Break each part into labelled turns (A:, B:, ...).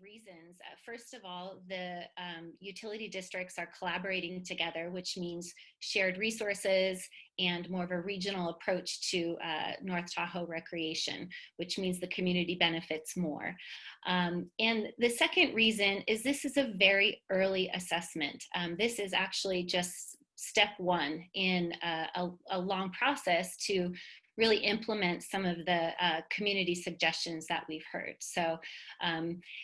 A: reasons. First of all, the utility districts are collaborating together, which means shared resources and more of a regional approach to North Tahoe recreation, which means the community benefits more. And the second reason is this is a very early assessment. This is actually just step one in a long process to really implement some of the community suggestions that we've heard. So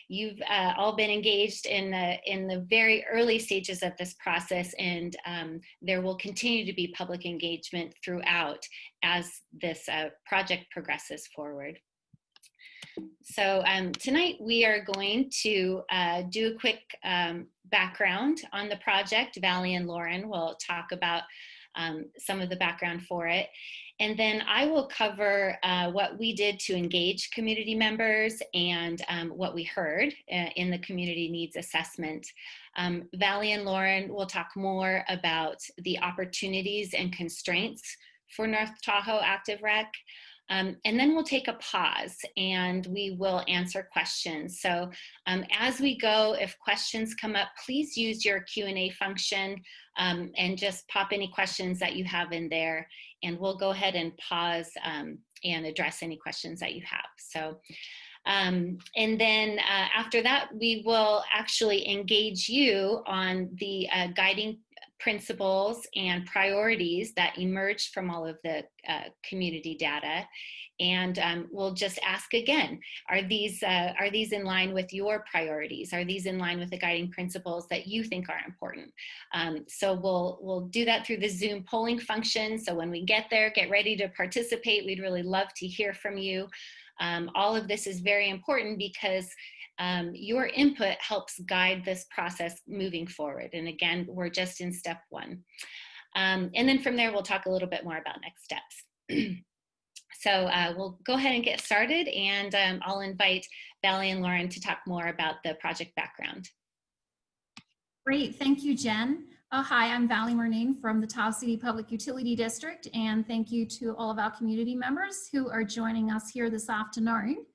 A: you've all been engaged in the very early stages of this process, and there will continue to be public engagement throughout as this project progresses forward. So tonight we are going to do a quick background on the project. Valley and Lauren will talk about some of the background for it. And then I will cover what we did to engage community members and what we heard in the community needs assessment. Valley and Lauren will talk more about the opportunities and constraints for North Tahoe Active Rec. And then we'll take a pause and we will answer questions. So as we go, if questions come up, please use your Q&A function and just pop any questions that you have in there, and we'll go ahead and pause and address any questions that you have. So, and then after that, we will actually engage you on the guiding principles and priorities that emerged from all of the community data. And we'll just ask again, are these in line with your priorities? Are these in line with the guiding principles that you think are important? So we'll do that through the Zoom polling function. So when we get there, get ready to participate. We'd really love to hear from you. All of this is very important because your input helps guide this process moving forward. And again, we're just in step one. And then from there, we'll talk a little bit more about next steps. So we'll go ahead and get started, and I'll invite Valley and Lauren to talk more about the project background.
B: Great, thank you, Jen. Hi, I'm Valley Murnane from the Tahoe City Public Utility District, and thank you to all of our community members who are joining us here this afternoon.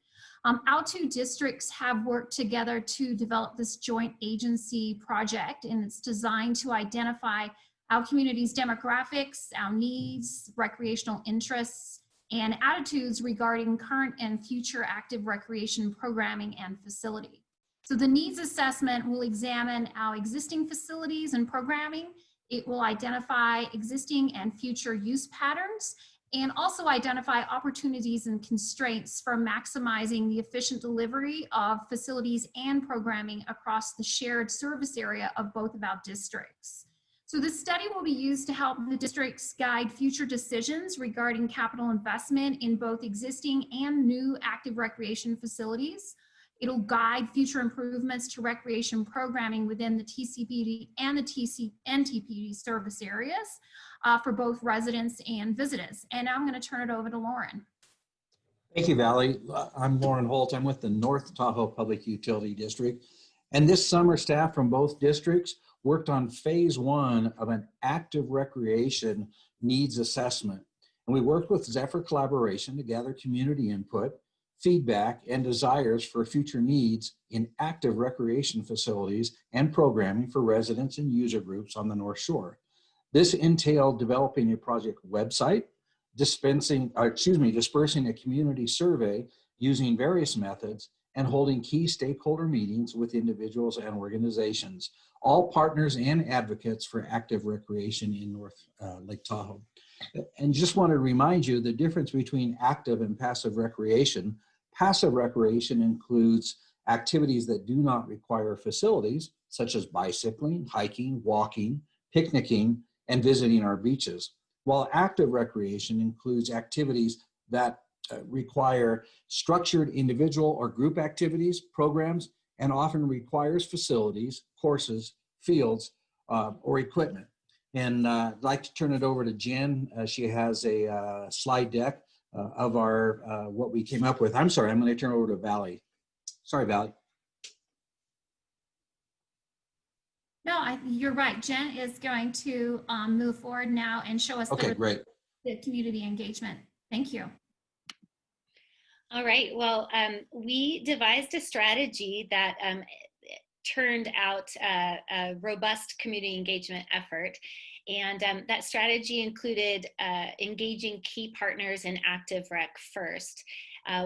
B: Our two districts have worked together to develop this joint agency project, and it's designed to identify our community's demographics, our needs, recreational interests, and attitudes regarding current and future active recreation programming and facility. So the needs assessment will examine our existing facilities and programming. It will identify existing and future use patterns, and also identify opportunities and constraints for maximizing the efficient delivery of facilities and programming across the shared service area of both of our districts. So this study will be used to help the districts guide future decisions regarding capital investment in both existing and new active recreation facilities. It'll guide future improvements to recreation programming within the TCPD and the NTPD service areas for both residents and visitors. And now I'm going to turn it over to Lauren.
C: Thank you, Valley. I'm Lauren Holt. I'm with the North Tahoe Public Utility District. And this summer, staff from both districts worked on phase one of an active recreation needs assessment. And we worked with Zephyr Collaboration to gather community input, feedback, and desires for future needs in active recreation facilities and programming for residents and user groups on the North Shore. This entailed developing a project website, dispersing a community survey using various methods, and holding key stakeholder meetings with individuals and organizations, all partners and advocates for active recreation in North Lake Tahoe. And just want to remind you the difference between active and passive recreation. Passive recreation includes activities that do not require facilities, such as bicycling, hiking, walking, picnicking, and visiting our beaches, while active recreation includes activities that require structured individual or group activities, programs, and often requires facilities, courses, fields, or equipment. And I'd like to turn it over to Jen. She has a slide deck of our what we came up with. I'm sorry, I'm going to turn it over to Valley. Sorry, Valley.
B: No, you're right. Jen is going to move forward now and show us
C: okay, great.
B: The community engagement. Thank you.
A: All right, well, we devised a strategy that turned out a robust community engagement effort. And that strategy included engaging key partners in active rec first.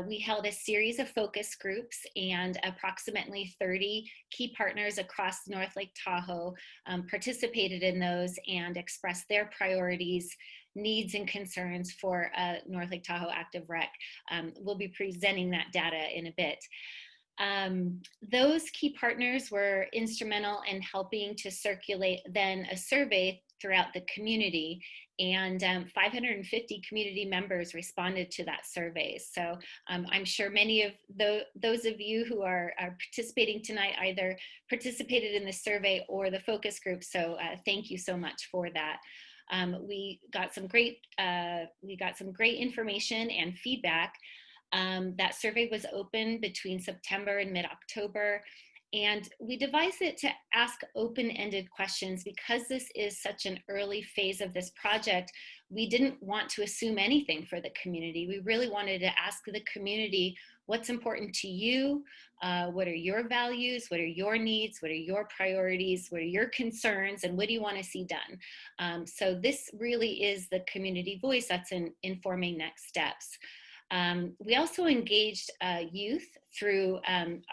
A: We held a series of focus groups, and approximately 30 key partners across North Lake Tahoe participated in those and expressed their priorities, needs, and concerns for North Lake Tahoe active rec. We'll be presenting that data in a bit. Those key partners were instrumental in helping to circulate then a survey throughout the community, and 550 community members responded to that survey. So I'm sure many of those of you who are participating tonight either participated in the survey or the focus group, so thank you so much for that. We got some great information and feedback. That survey was open between September and mid-October, and we devised it to ask open-ended questions. Because this is such an early phase of this project, we didn't want to assume anything for the community. We really wanted to ask the community, what's important to you? What are your values? What are your needs? What are your priorities? What are your concerns? And what do you want to see done? So this really is the community voice that's informing next steps. We also engaged youth through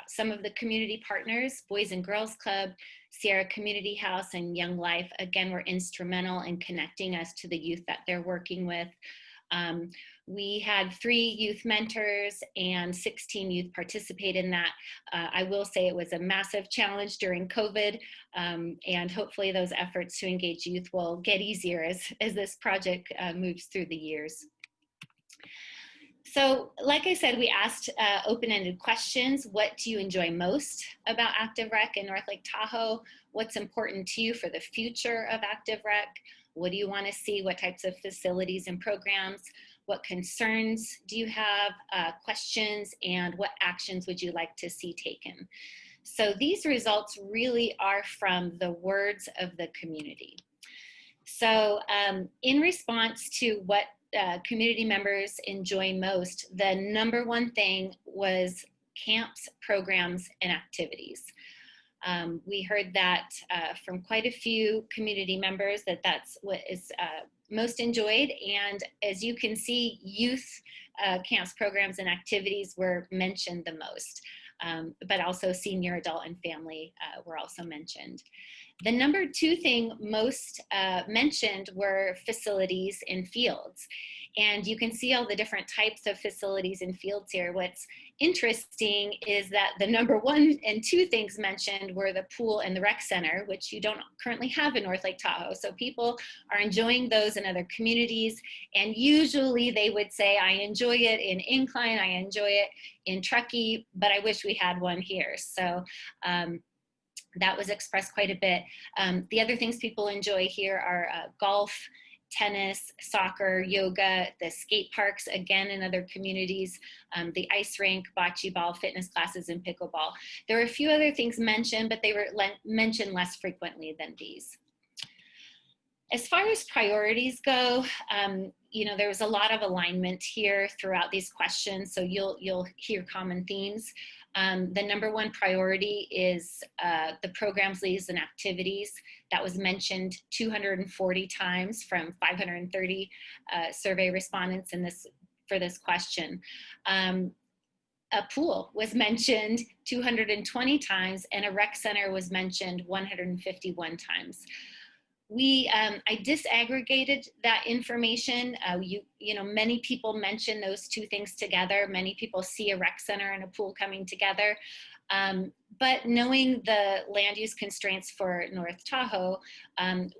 A: some of the community partners. Boys and Girls Club, Sierra Community House, and Young Life, again, were instrumental in connecting us to the youth that they're working with. We had 3 youth mentors and 16 youth participate in that. I will say it was a massive challenge during COVID, and hopefully those efforts to engage youth will get easier as this project moves through the years. So like I said, we asked open-ended questions. What do you enjoy most about Active Rec in North Lake Tahoe? What's important to you for the future of Active Rec? What do you want to see? What types of facilities and programs? What concerns do you have? Questions, and what actions would you like to see taken? So these results really are from the words of the community. So in response to what community members enjoy most, the #1 thing was camps, programs, and activities. We heard that from quite a few community members that that's what is most enjoyed. And as you can see, youth camps, programs, and activities were mentioned the most, but also senior, adult, and family were also mentioned. The #2 thing most mentioned were facilities and fields. And you can see all the different types of facilities and fields here. What's interesting is that the #1 and 2 things mentioned were the pool and the rec center, which you don't currently have in North Lake Tahoe. So people are enjoying those in other communities. And usually they would say, I enjoy it in Incline, I enjoy it in Truckee, but I wish we had one here. So that was expressed quite a bit. The other things people enjoy here are golf, tennis, soccer, yoga, the skate parks, again, in other communities, the ice rink, bocce ball, fitness classes, and pickleball. There were a few other things mentioned, but they were mentioned less frequently than these. As far as priorities go, you know, there was a lot of alignment here throughout these questions, so you'll hear common themes. The #1 priority is the programs, leads, and activities. That was mentioned 240 times from 530 survey respondents for this question. A pool was mentioned 220 times, and a rec center was mentioned 151 times. I disaggregated that information. You know, many people mention those 2 things together. Many people see a rec center and a pool coming together. But knowing the land use constraints for North Tahoe,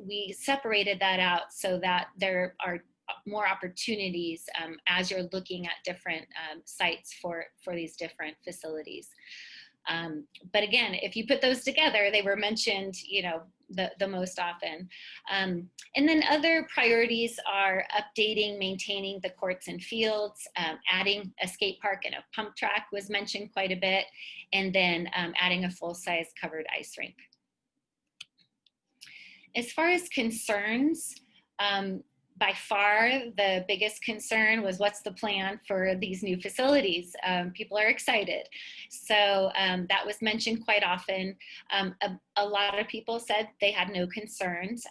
A: we separated that out so that there are more opportunities as you're looking at different sites for these different facilities. But again, if you put those together, they were mentioned, you know, the most often. And then other priorities are updating, maintaining the courts and fields, adding a skate park and a pump track was mentioned quite a bit, and then adding a full-size covered ice rink. As far as concerns, by far, the biggest concern was what's the plan for these new facilities? People are excited. So that was mentioned quite often. A lot of people said they had no concerns.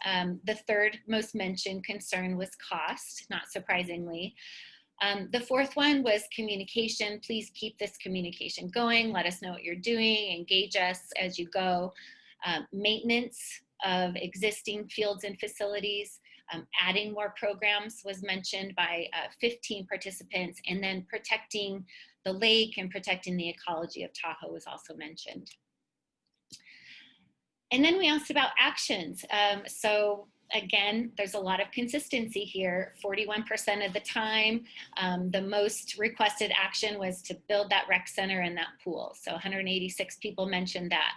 A: The third most mentioned concern was cost, not surprisingly. The fourth one was communication. Please keep this communication going. Let us know what you're doing. Engage us as you go. Maintenance of existing fields and facilities. Adding more programs was mentioned by 15 participants, and then protecting the lake and protecting the ecology of Tahoe was also mentioned. And then we asked about actions. So again, there's a lot of consistency here. 41% of the time, the most requested action was to build that rec center and that pool. So 186 people mentioned that.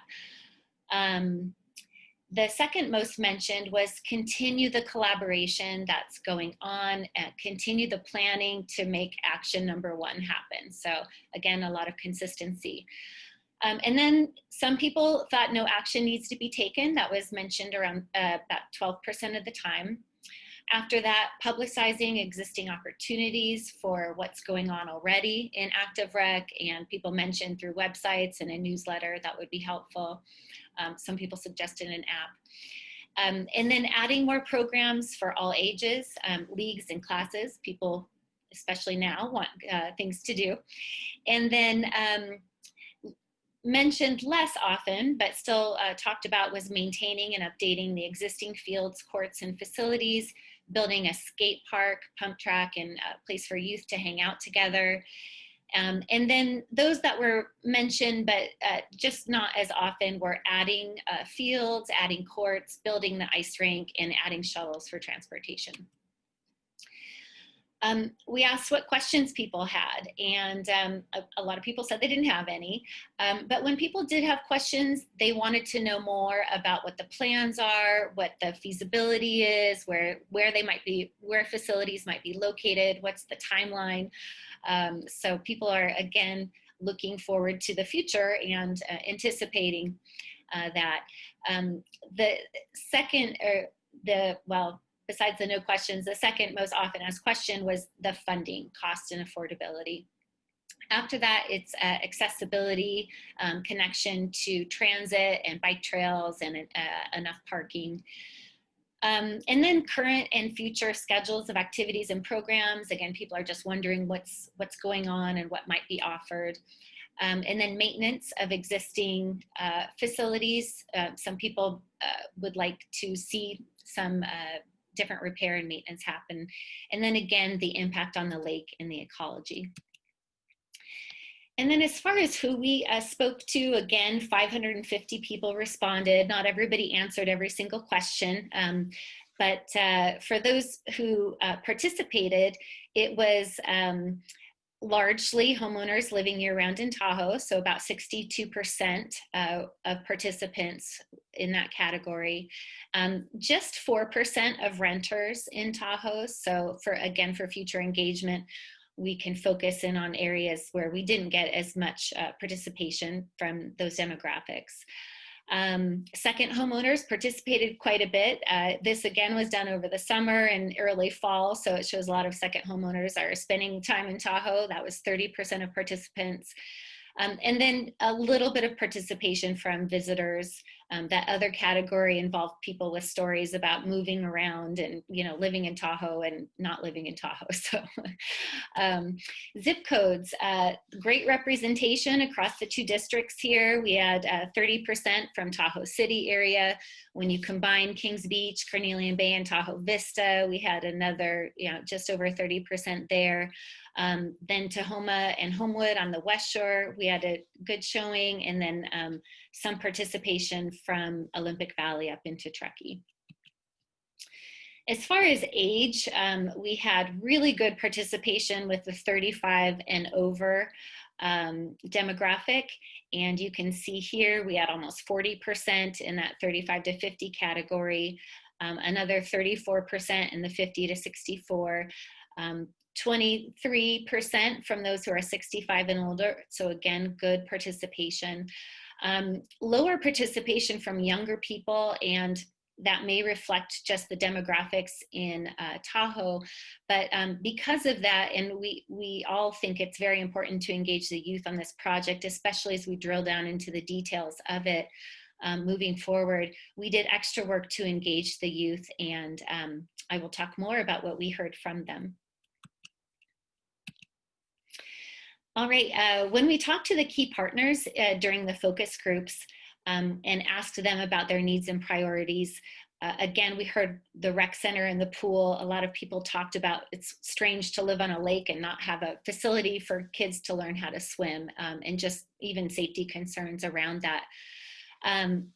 A: The second most mentioned was continue the collaboration that's going on, and continue the planning to make action number one happen. So again, a lot of consistency. And then some people thought no action needs to be taken. That was mentioned around about 12% of the time. After that, publicizing existing opportunities for what's going on already in active rec, and people mentioned through websites and a newsletter that would be helpful. Some people suggested an app. And then adding more programs for all ages, leagues and classes. People, especially now, want things to do. And then mentioned less often, but still talked about, was maintaining and updating the existing fields, courts, and facilities, building a skate park, pump track, and a place for youth to hang out together. And then those that were mentioned, but just not as often, were adding fields, adding courts, building the ice rink, and adding shuttles for transportation. We asked what questions people had, and a lot of people said they didn't have any. But when people did have questions, they wanted to know more about what the plans are, what the feasibility is, where they might be, where facilities might be located, what's the timeline. So people are, again, looking forward to the future and anticipating that. The second, besides the no questions, the second most often asked question was the funding, cost, and affordability. After that, it's accessibility, connection to transit and bike trails, and enough parking. And then current and future schedules of activities and programs. Again, people are just wondering what's going on and what might be offered. And then maintenance of existing facilities. Some people would like to see some different repair and maintenance happen. And then again, the impact on the lake and the ecology. And then as far as who we spoke to, again, 550 people responded. Not everybody answered every single question, but for those who participated, it was largely homeowners living year-round in Tahoe, so about 62% of participants in that category. Just 4% of renters in Tahoe, so for future engagement, we can focus in on areas where we didn't get as much participation from those demographics. Second homeowners participated quite a bit. This again was done over the summer and early fall, so it shows a lot of second homeowners are spending time in Tahoe. That was 30% of participants. And then a little bit of participation from visitors. That other category involved people with stories about moving around and, living in Tahoe and not living in Tahoe. So zip codes, great representation across the two districts here. We had 30% from Tahoe City area. When you combine Kings Beach, Carnelian Bay, and Tahoe Vista, we had another, just over 30% there. Then Tahoma and Homewood on the West Shore, we had a good showing, and then some participation from Olympic Valley up into Truckee. As far as age, we had really good participation with the 35 and over demographic. And you can see here, we had almost 40% in that 35 to 50 category, another 34% in the 50 to 64, 23% from those who are 65 and older. So again, good participation. Lower participation from younger people and that may reflect just the demographics in Tahoe, but because of that, and we all think it's very important to engage the youth on this project, especially as we drill down into the details of it moving forward, we did extra work to engage the youth, and I will talk more about what we heard from them. All right, when we talked to the key partners during the focus groups and asked them about their needs and priorities, again, we heard the rec center and the pool. A lot of people talked about it's strange to live on a lake and not have a facility for kids to learn how to swim, and just even safety concerns around that.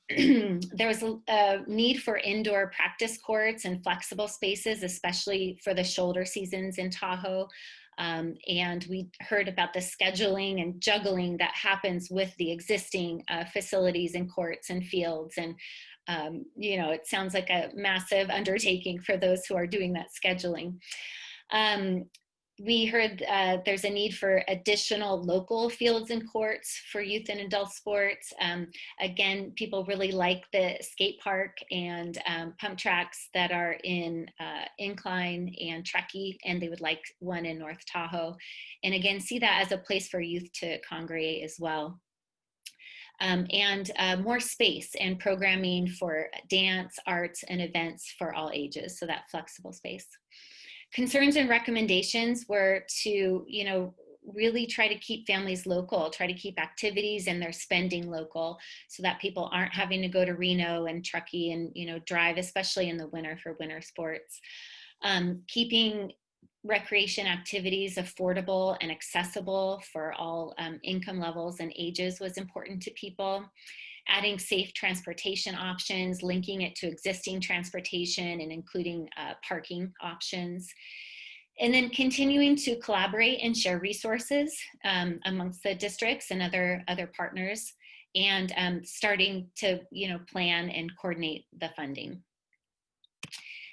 A: There was a need for indoor practice courts and flexible spaces, especially for the shoulder seasons in Tahoe. And we heard about the scheduling and juggling that happens with the existing facilities and courts and fields. And, you know, it sounds like a massive undertaking for those who are doing that scheduling. We heard there's a need for additional local fields and courts for youth and adult sports. Again, people really like the skate park and pump tracks that are in Incline and Truckee, and they would like one in North Tahoe. And again, see that as a place for youth to congregate as well. And more space and programming for dance, arts, and events for all ages, so that flexible space. Concerns and recommendations were to, you know, really try to keep families local, try to keep activities and their spending local, so that people aren't having to go to Reno and Truckee and, you know, drive, especially in the winter for winter sports. Keeping recreation activities affordable and accessible for all income levels and ages was important to people. Adding safe transportation options, linking it to existing transportation and including parking options. And then continuing to collaborate and share resources amongst the districts and other partners, and starting to, you know, plan and coordinate the funding.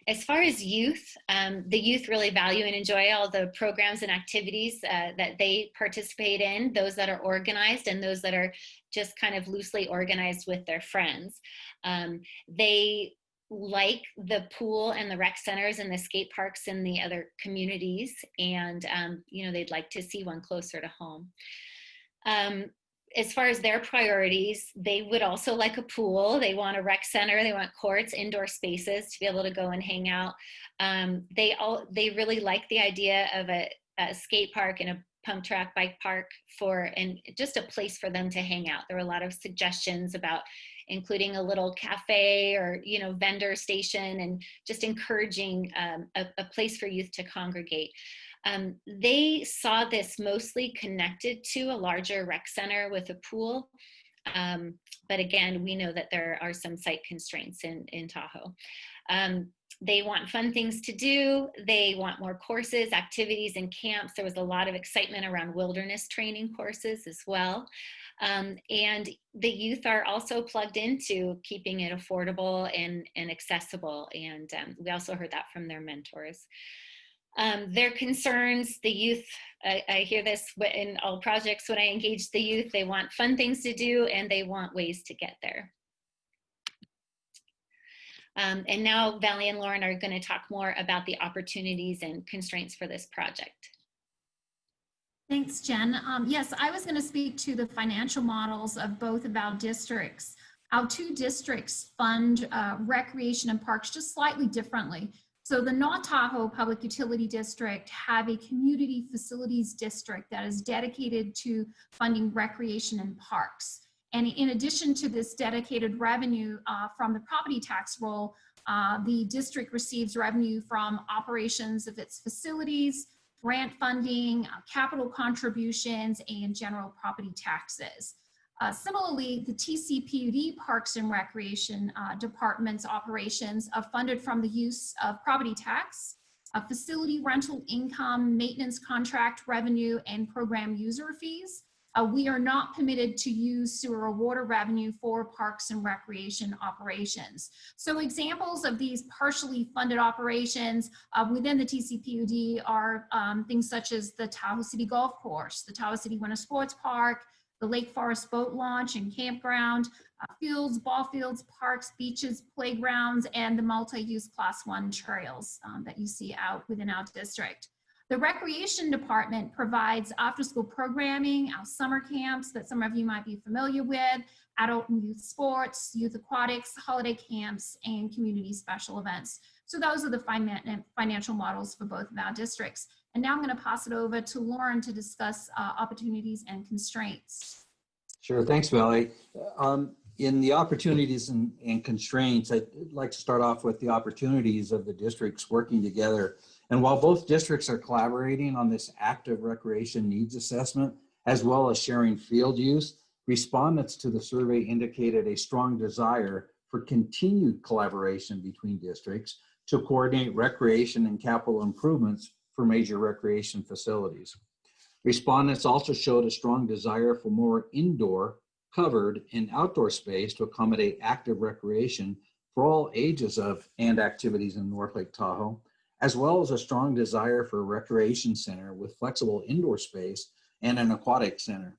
A: As far as youth, the youth really value and enjoy all the programs and activities that they participate in, those that are organized and those that are just kind of loosely organized with their friends. They like the pool and the rec centers and the skate parks in the other communities, and you know, they'd like to see one closer to home. As far as their priorities, they would also like a pool. They want a rec center. They want courts, indoor spaces to be able to go and hang out. They really like the idea of a skate park and a pump track bike park and just a place for them to hang out. There were a lot of suggestions about including a little cafe or, you know, vendor station, and just encouraging a place for youth to congregate. They saw this mostly connected to a larger rec center with a pool. But again, we know that there are some site constraints in Tahoe. They want fun things to do. They want more courses, activities, and camps. There was a lot of excitement around wilderness training courses as well. And the youth are also plugged into keeping it affordable and accessible. And we also heard that from their mentors. Their concerns, the youth, I hear this in all projects when I engage the youth, they want fun things to do and they want ways to get there. And now Valley and Lauren are going to talk more about the opportunities and constraints for this project.
B: Thanks, Jen. Yes, I was going to speak to the financial models of both of our districts. Our two districts fund recreation and parks just slightly differently. So the North Tahoe Public Utility District have a community facilities district that is dedicated to funding recreation and parks. And in addition to this dedicated revenue from the property tax roll, the district receives revenue from operations of its facilities, grant funding, capital contributions, and general property taxes. Similarly, the TCPUD Parks and Recreation Department's operations are funded from the use of property tax, facility rental income, maintenance contract revenue, and program user fees. We are not permitted to use sewer or water revenue for parks and recreation operations. So examples of these partially funded operations within the TCPUD are things such as the Tahoe City Golf Course, the Tahoe City Winter Sports Park, the Lake Forest Boat Launch and Campground, fields, ball fields, parks, beaches, playgrounds, and the multi-use Class 1 trails that you see out within our district. The Recreation Department provides after-school programming, our summer camps that some of you might be familiar with, adult and youth sports, youth aquatics, holiday camps, and community special events. So those are the financial models for both of our districts. And now I'm going to pass it over to Lauren to discuss opportunities and constraints.
C: Sure, thanks, Valerie. In the opportunities and constraints, I'd like to start off with the opportunities of the districts working together. And while both districts are collaborating on this active recreation needs assessment, as well as sharing field use, respondents to the survey indicated a strong desire for continued collaboration between districts to coordinate recreation and capital improvements for major recreation facilities. Respondents also showed a strong desire for more indoor, covered, and outdoor space to accommodate active recreation for all ages of and activities in North Lake Tahoe, as well as a strong desire for a recreation center with flexible indoor space and an aquatic center.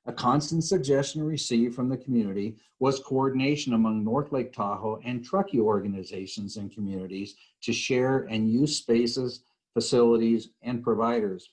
C: A constant suggestion received from the community was coordination among North Lake Tahoe and Truckee organizations and communities to share and use spaces, facilities, and providers.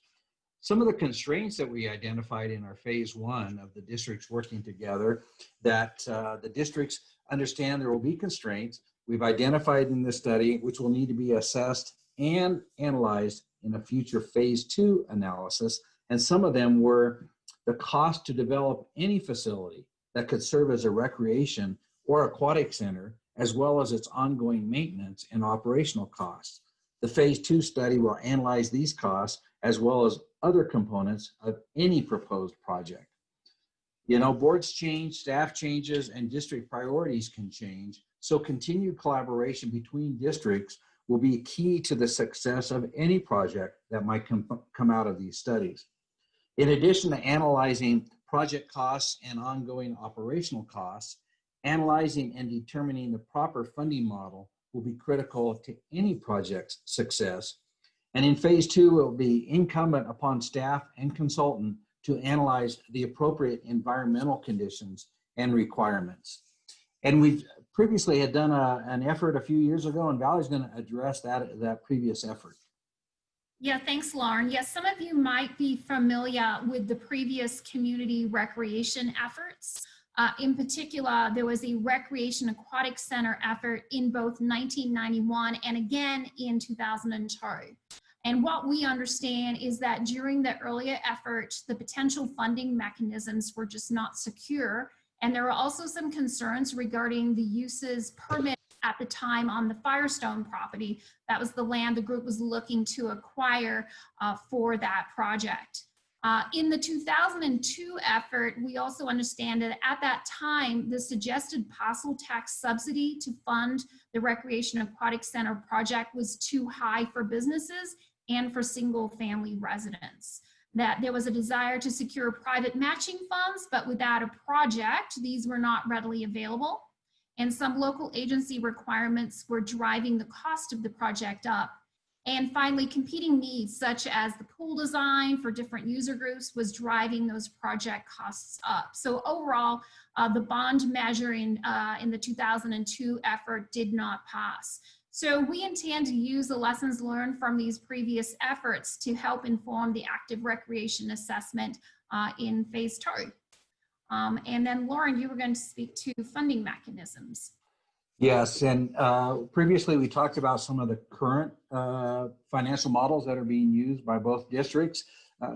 C: Some of the constraints that we identified in our phase 1 of the districts working together, that the districts understand there will be constraints. We've identified in this study, which will need to be assessed and analyzed in a future phase 2 analysis. And some of them were the cost to develop any facility that could serve as a recreation or aquatic center, as well as its ongoing maintenance and operational costs. The phase 2 study will analyze these costs as well as other components of any proposed project. You know, boards change, staff changes, and district priorities can change. So continued collaboration between districts will be key to the success of any project that might come out of these studies. In addition to analyzing project costs and ongoing operational costs, analyzing and determining the proper funding model will be critical to any project's success. And in phase 2, it will be incumbent upon staff and consultant to analyze the appropriate environmental conditions and requirements. And we've previously had done an effort a few years ago, and Valerie's going to address that previous effort.
B: Yeah, thanks, Lauren. Yes, some of you might be familiar with the previous community recreation efforts. In particular, there was a recreation aquatic center effort in both 1991 and again in 2002. And what we understand is that during the earlier effort, the potential funding mechanisms were just not secure. And there were also some concerns regarding the uses permit at the time on the Firestone property. That was the land the group was looking to acquire for that project. In the 2002 effort, we also understand that at that time, the suggested parcel tax subsidy to fund the Recreation Aquatic Center project was too high for businesses and for single family residents. That there was a desire to secure private matching funds, but without a project, these were not readily available. And some local agency requirements were driving the cost of the project up. And finally, competing needs such as the pool design for different user groups was driving those project costs up. So overall, the bond measure in the 2002 effort did not pass. So we intend to use the lessons learned from these previous efforts to help inform the active recreation assessment in phase 2. And then Lauren, you were going to speak to funding mechanisms.
C: Yes, and previously we talked about some of the current financial models that are being used by both districts.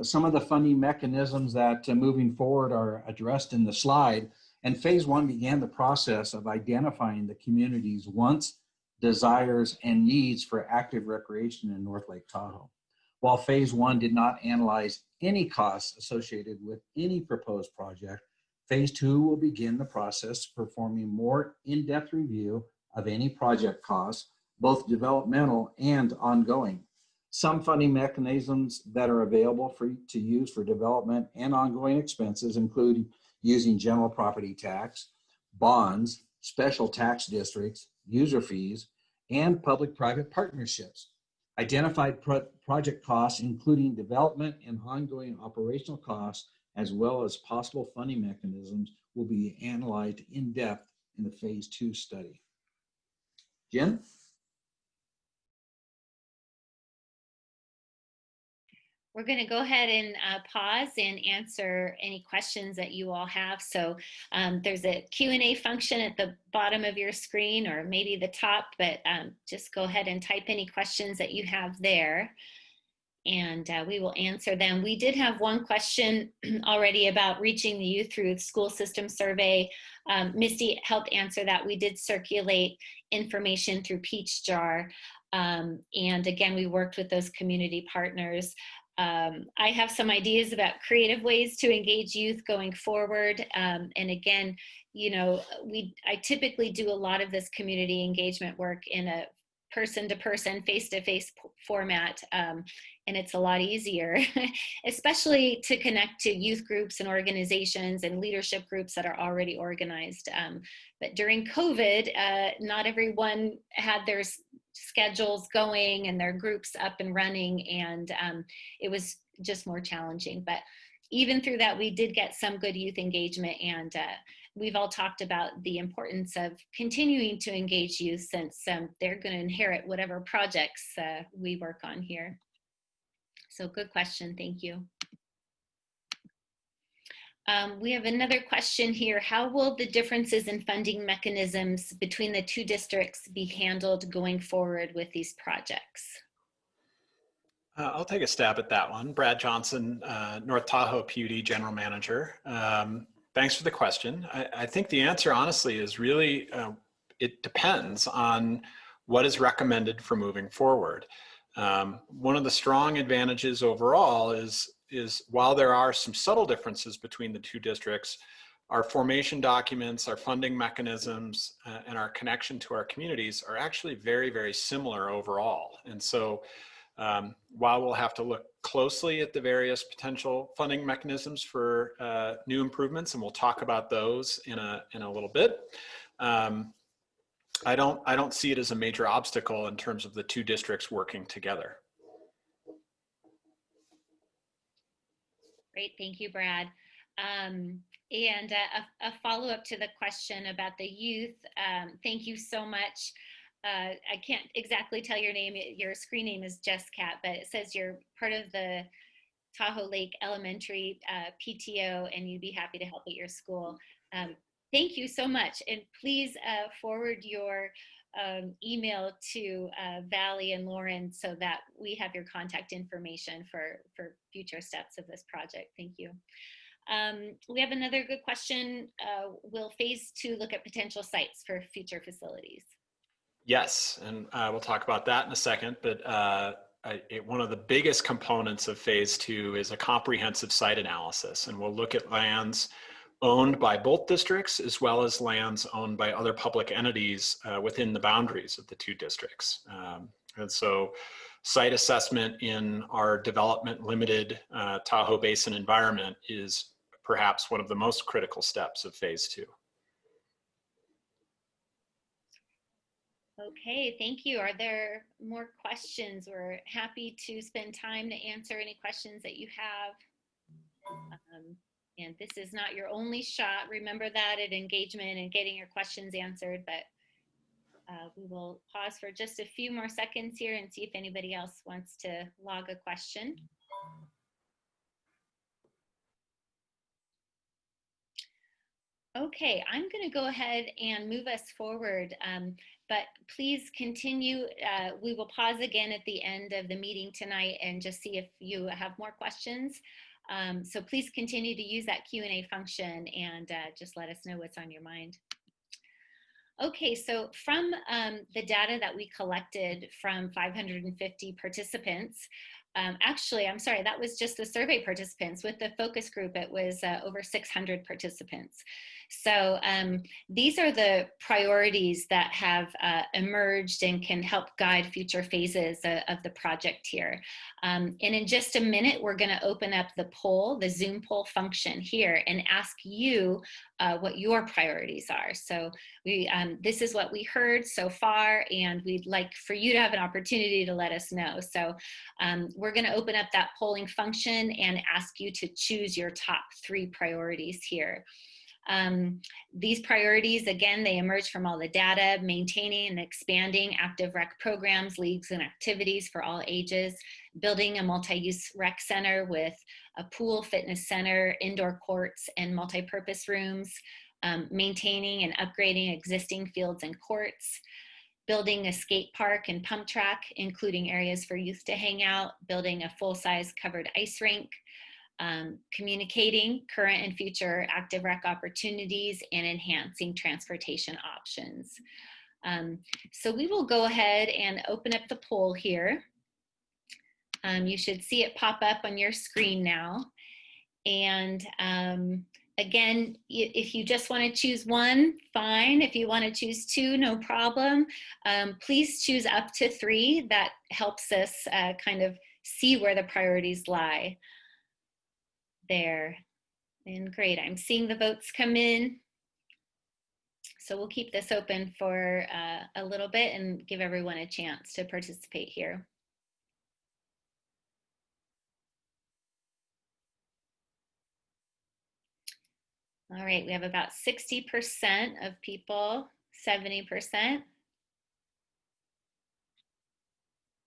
C: Some of the funding mechanisms that moving forward are addressed in the slide. And phase 1 began the process of identifying the community's wants, desires, and needs for active recreation in North Lake Tahoe. While phase 1 did not analyze any costs associated with any proposed project, phase 2 will begin the process of performing more in-depth review of any project costs, both developmental and ongoing. Some funding mechanisms that are available to use for development and ongoing expenses include using general property tax, bonds, special tax districts, user fees, and public-private partnerships. Identified project costs, including development and ongoing operational costs, as well as possible funding mechanisms, will be analyzed in depth in the phase 2 study. Jen?
A: We're going to go ahead and pause and answer any questions that you all have. So there's a Q&A function at the bottom of your screen, or maybe the top, but just go ahead and type any questions that you have there, and we will answer them. We did have one question already about reaching the youth through the school system survey. Misty helped answer that. We did circulate information through Peach Jar. And again, we worked with those community partners. I have some ideas about creative ways to engage youth going forward. And again, you know, I typically do a lot of this community engagement work in a person-to-person, face-to-face format, and it's a lot easier, especially to connect to youth groups and organizations and leadership groups that are already organized. But during COVID, not everyone had their schedules going and their groups up and running, and it was just more challenging. But even through that, we did get some good youth engagement, and we've all talked about the importance of continuing to engage youth, since they're going to inherit whatever projects we work on here. So good question, thank you. We have another question here. How will the differences in funding mechanisms between the two districts be handled going forward with these projects?
D: I'll take a stab at that one. Brad Johnson, North Tahoe PUD General Manager. Thanks for the question. I think the answer, honestly, is really, it depends on what is recommended for moving forward. One of the strong advantages overall is while there are some subtle differences between the two districts, our formation documents, our funding mechanisms, and our connection to our communities are actually very, very similar overall. And so while we'll have to look closely at the various potential funding mechanisms for new improvements, and we'll talk about those in a little bit, I don't see it as a major obstacle in terms of the two districts working together.
A: Great, thank you, Brad. And a follow-up to the question about the youth. Thank you so much. I can't exactly tell your name. Your screen name is Jesscat, but it says you're part of the Tahoe Lake Elementary PTO, and you'd be happy to help at your school. Thank you so much. And please forward your email to Valley and Lauren so that we have your contact information for future steps of this project. Thank you. We have another good question. Will phase 2 look at potential sites for future facilities?
D: Yes, and we'll talk about that in a second, but one of the biggest components of phase 2 is a comprehensive site analysis, and we'll look at lands owned by both districts as well as lands owned by other public entities within the boundaries of the two districts. And so site assessment in our development limited Tahoe Basin environment is perhaps one of the most critical steps of phase 2.
A: Okay, thank you. Are there more questions? We're happy to spend time to answer any questions that you have. And this is not your only shot. Remember that at engagement and getting your questions answered, but we will pause for just a few more seconds here and see if anybody else wants to log a question. Okay, I'm going to go ahead and move us forward, but please continue. We will pause again at the end of the meeting tonight and just see if you have more questions. So please continue to use that Q&A function and just let us know what's on your mind. Okay, so from the data that we collected from 550 participants, actually, I'm sorry, that was just the survey participants. With the focus group, it was over 600 participants. So these are the priorities that have emerged and can help guide future phases of the project here. And in just a minute, we're going to open up the poll, the Zoom poll function here, and ask you what your priorities are. So this is what we heard so far, and we'd like for you to have an opportunity to let us know. So we're going to open up that polling function and ask you to choose your top 3 priorities here. These priorities, again, they emerge from all the data: maintaining and expanding active rec programs, leagues, and activities for all ages, building a multi-use rec center with a pool, fitness center, indoor courts, and multi-purpose rooms, maintaining and upgrading existing fields and courts, building a skate park and pump track, including areas for youth to hang out, building a full-size covered ice rink, communicating current and future active rec opportunities, and enhancing transportation options. So we will go ahead and open up the poll here. You should see it pop up on your screen now. And again, if you just want to choose one, fine. If you want to choose 2, no problem. Please choose up to 3. That helps us kind of see where the priorities lie. There. And great, I'm seeing the votes come in. So we'll keep this open for a little bit and give everyone a chance to participate here. All right, we have about 60% of people, 70%.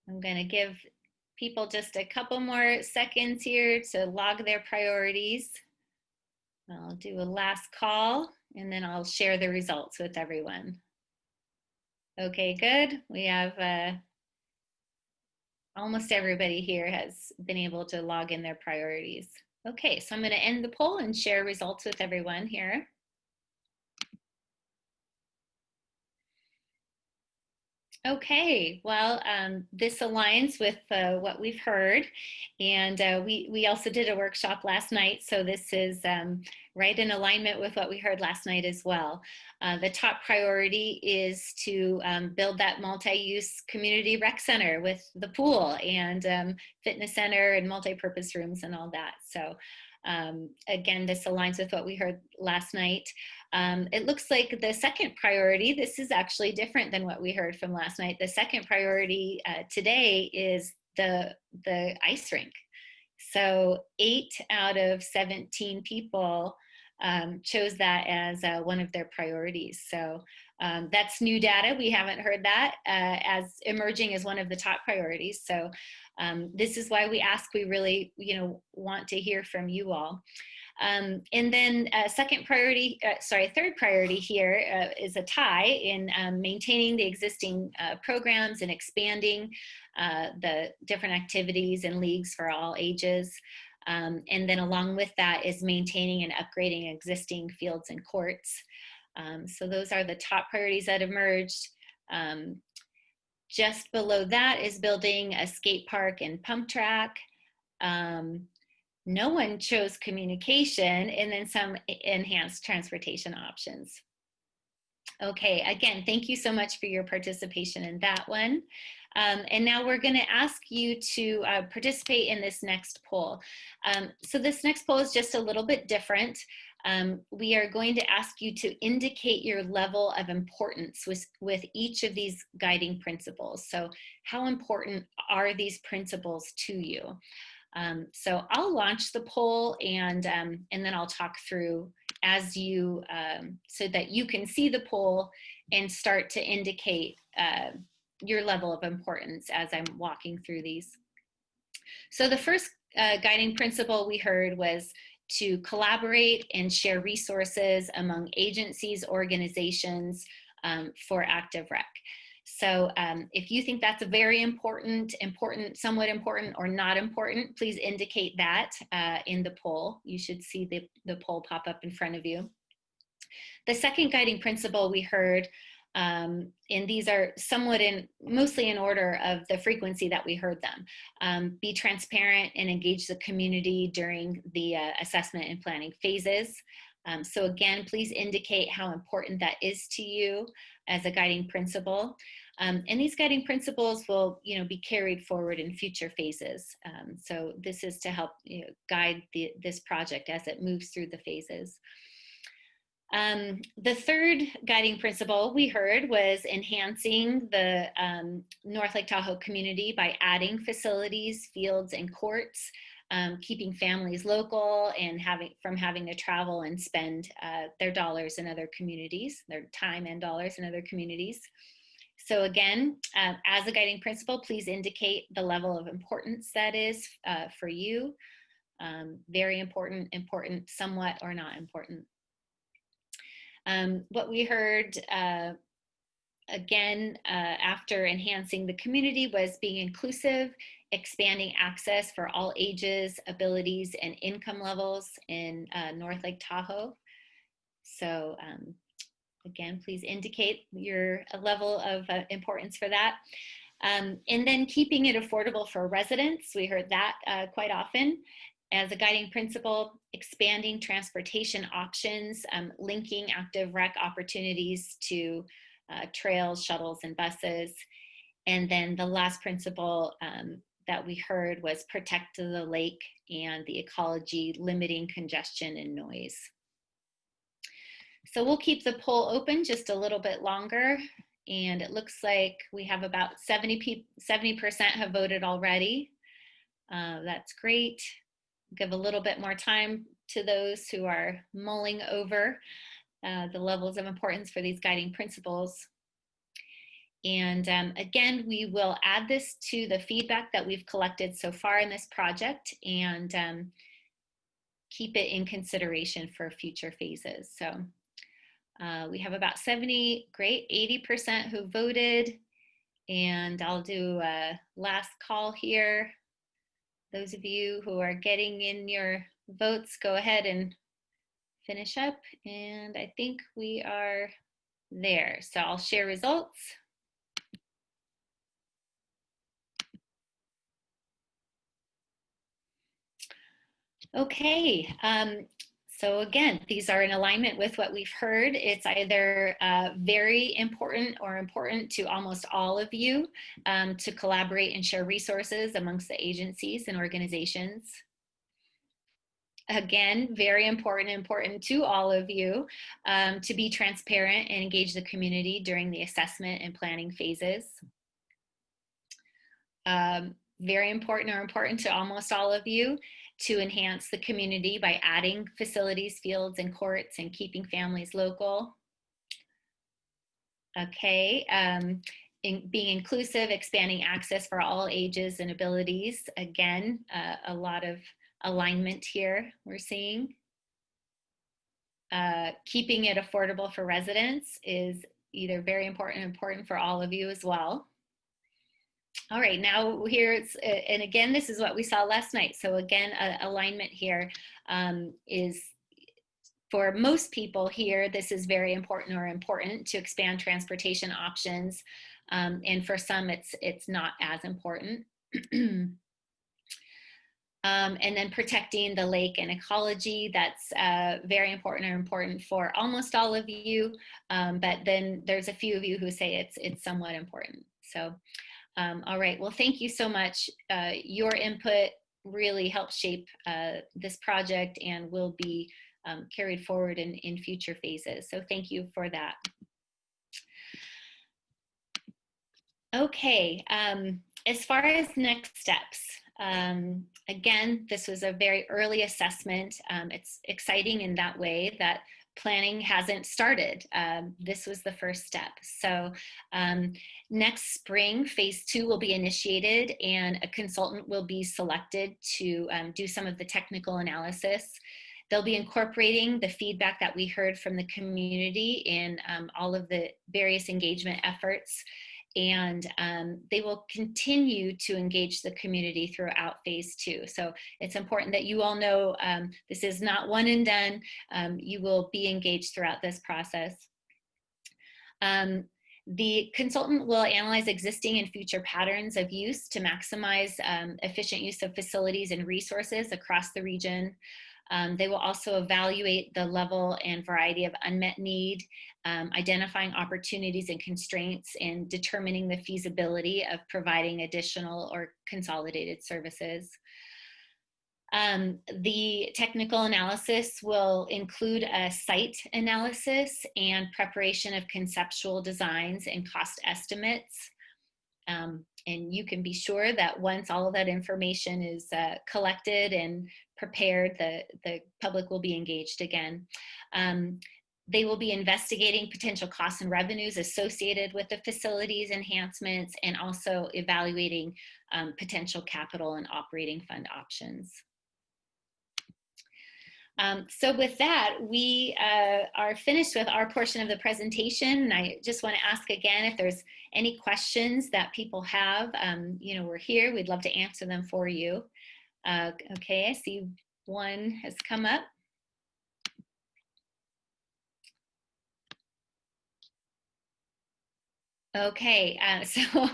A: I'm going to give people just a couple more seconds here to log their priorities. I'll do a last call and then I'll share the results with everyone. Okay, good. We have almost everybody here has been able to log in their priorities. Okay, so I'm going to end the poll and share results with everyone here. Okay, well, this aligns with what we've heard, and we also did a workshop last night, so this is right in alignment with what we heard last night as well. The top priority is to build that multi-use community rec center with the pool and fitness center and multi-purpose rooms and all that. So again, this aligns with what we heard last night. It looks like the second priority, this is actually different than what we heard from last night. The second priority today is the ice rink. So 8 out of 17 people chose that as one of their priorities. So that's new data. We haven't heard that as emerging as one of the top priorities. So this is why we ask, we really, want to hear from you all. And then third priority here is a tie in maintaining the existing programs and expanding the different activities and leagues for all ages. And then along with that is maintaining and upgrading existing fields and courts. So those are the top priorities that emerged. Just below that is building a skate park and pump track. No one chose communication, and then some enhanced transportation options. Okay, again, thank you so much for your participation in that one. And now we're going to ask you to participate in this next poll. So this next poll is just a little bit different. We are going to ask you to indicate your level of importance with each of these guiding principles. So how important are these principles to you? So I'll launch the poll and then I'll talk through as you, so that you can see the poll and start to indicate your level of importance as I'm walking through these. So the first guiding principle we heard was to collaborate and share resources among agencies, organizations for active rec. So if you think that's a very important, somewhat important, or not important, please indicate that in the poll. You should see the poll pop up in front of you. The second guiding principle we heard, and these are somewhat mostly in order of the frequency that we heard them. Be transparent and engage the community during the assessment and planning phases. So again, please indicate how important that is to you as a guiding principle. And these guiding principles will, be carried forward in future phases. So this is to help guide this project as it moves through the phases. The third guiding principle we heard was enhancing the North Lake Tahoe community by adding facilities, fields, and courts, keeping families local and having to travel and spend their dollars in other communities, their time and dollars in other communities. So again, as a guiding principle, please indicate the level of importance that is for you. Very important, important, somewhat, or not important. What we heard again after enhancing the community was being inclusive, expanding access for all ages, abilities, and income levels in North Lake Tahoe. So again, please indicate your level of importance for that. And then keeping it affordable for residents. We heard that quite often. As a guiding principle, expanding transportation options, linking active rec opportunities to trails, shuttles, and buses. And then the last principle that we heard was protect the lake and the ecology, limiting congestion and noise. So we'll keep the poll open just a little bit longer. And it looks like we have about 70% have voted already. That's great. Give a little bit more time to those who are mulling over the levels of importance for these guiding principles. And again, we will add this to the feedback that we've collected so far in this project and keep it in consideration for future phases. So we have about 80% who voted, and I'll do a last call here. Those of you who are getting in your votes, go ahead and finish up. And I think we are there. So I'll share results. Okay. So again, these are in alignment with what we've heard. It's either very important or important to almost all of you to collaborate and share resources amongst the agencies and organizations. Again, very important to all of you to be transparent and engage the community during the assessment and planning phases. Very important to almost all of you to enhance the community by adding facilities, fields, and courts and keeping families local. Okay, being inclusive, expanding access for all ages and abilities. Again, a lot of alignment here we're seeing. Keeping it affordable for residents is either very important for all of you as well. All right, now here it's, and again, this is what we saw last night. So again, alignment here is for most people here, this is very important to expand transportation options. And for some, it's not as important. And then protecting the lake and ecology, that's very important for almost all of you. But then there's a few of you who say it's somewhat important. So. All right, well, thank you so much. Your input really helped shape this project and will be carried forward in future phases. So thank you for that. Okay, as far as next steps, again, this was a very early assessment. It's exciting in that way that planning hasn't started. This was the first step. So next spring, phase 2 will be initiated and a consultant will be selected to do some of the technical analysis. They'll be incorporating the feedback that we heard from the community in all of the various engagement efforts. And they will continue to engage the community throughout phase 2. So it's important that you all know this is not one and done. You will be engaged throughout this process. The consultant will analyze existing and future patterns of use to maximize efficient use of facilities and resources across the region. They will also evaluate the level and variety of unmet need, identifying opportunities and constraints, and determining the feasibility of providing additional or consolidated services. The technical analysis will include a site analysis and preparation of conceptual designs and cost estimates. And you can be sure that once all of that information is collected and prepared, the public will be engaged again. They will be investigating potential costs and revenues associated with the facilities enhancements, and also evaluating potential capital and operating fund options. So with that, we are finished with our portion of the presentation. And I just want to ask again if there's any questions that people have. You know, we're here. We'd love to answer them for you. Okay, I see one has come up. Okay, so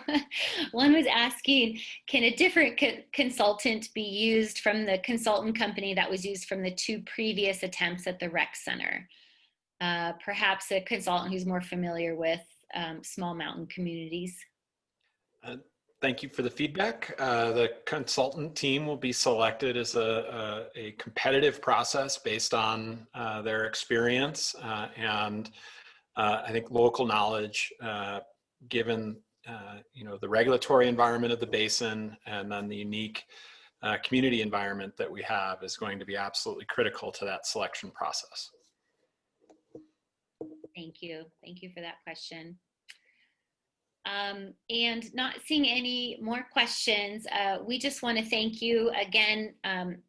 A: one was asking, can a different consultant be used from the consultant company that was used from the 2 previous attempts at the rec center? Perhaps a consultant who's more familiar with small mountain communities.
D: Thank you for the feedback. The consultant team will be selected as a competitive process based on their experience and I think local knowledge, given you know, the regulatory environment of the basin, and then the unique community environment that we have is going to be absolutely critical to that selection process.
A: Thank you. Thank you for that question. And not seeing any more questions, we just want to thank you again.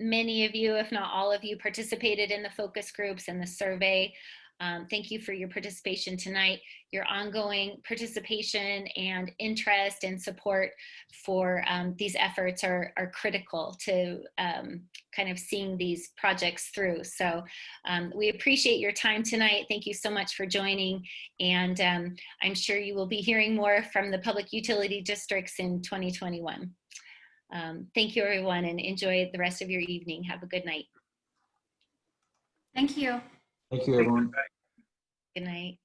A: Many of you, if not all of you, participated in the focus groups and the survey. Thank you for your participation tonight. Your ongoing participation and interest and support for these efforts are critical to kind of seeing these projects through. So we appreciate your time tonight. Thank you so much for joining. And I'm sure you will be hearing more from the public utility districts in 2021. Thank you, everyone, and enjoy the rest of your evening. Have a good night.
B: Thank you.
C: Thank you, everyone.
A: Good night.